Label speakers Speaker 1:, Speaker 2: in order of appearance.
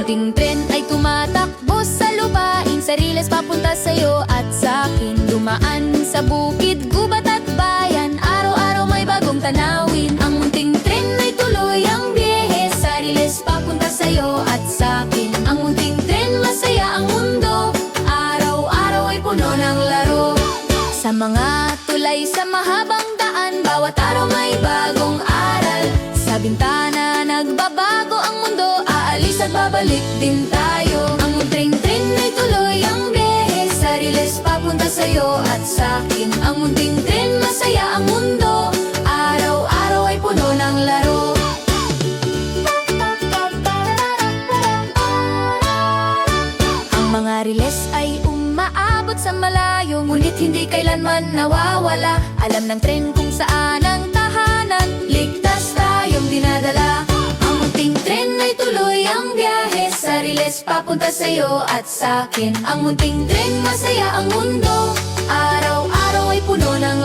Speaker 1: munting tren ay tumatakbo sa lupain, sa riles papunta sa'yo at sa'kin. Dumaan sa bukid, gubat at bayan, araw-araw may bagong tanawin. Ang munting tren ay tuloy ang biyahe, sa riles papunta sa'yo at sa'kin. Ang munting tren, masaya ang mundo, araw-araw ay puno ng laro. Sa mga tulay, sa mahabang daan, bawat araw may bagong aral. Sa bintana, nagbabago ang mundo, aalis at babalik din tayo. Ang munting tren ay tuloy ang biyahe, sa riles papunta sa'yo at sa'kin. Ang munting tren, masaya ang mundo, araw-araw ay puno ng laro. Ang mga riles ay umaabot sa malayo, ngunit hindi kailanman nawawala. Alam ng tren kung saan ang tahanan, ligtas tayong dinadala. Ang munting tren ay tuloy ang biyahe, sa riles papunta sa'yo at sa'kin. Ang munting tren, masaya ang mundo, araw-araw ay puno ng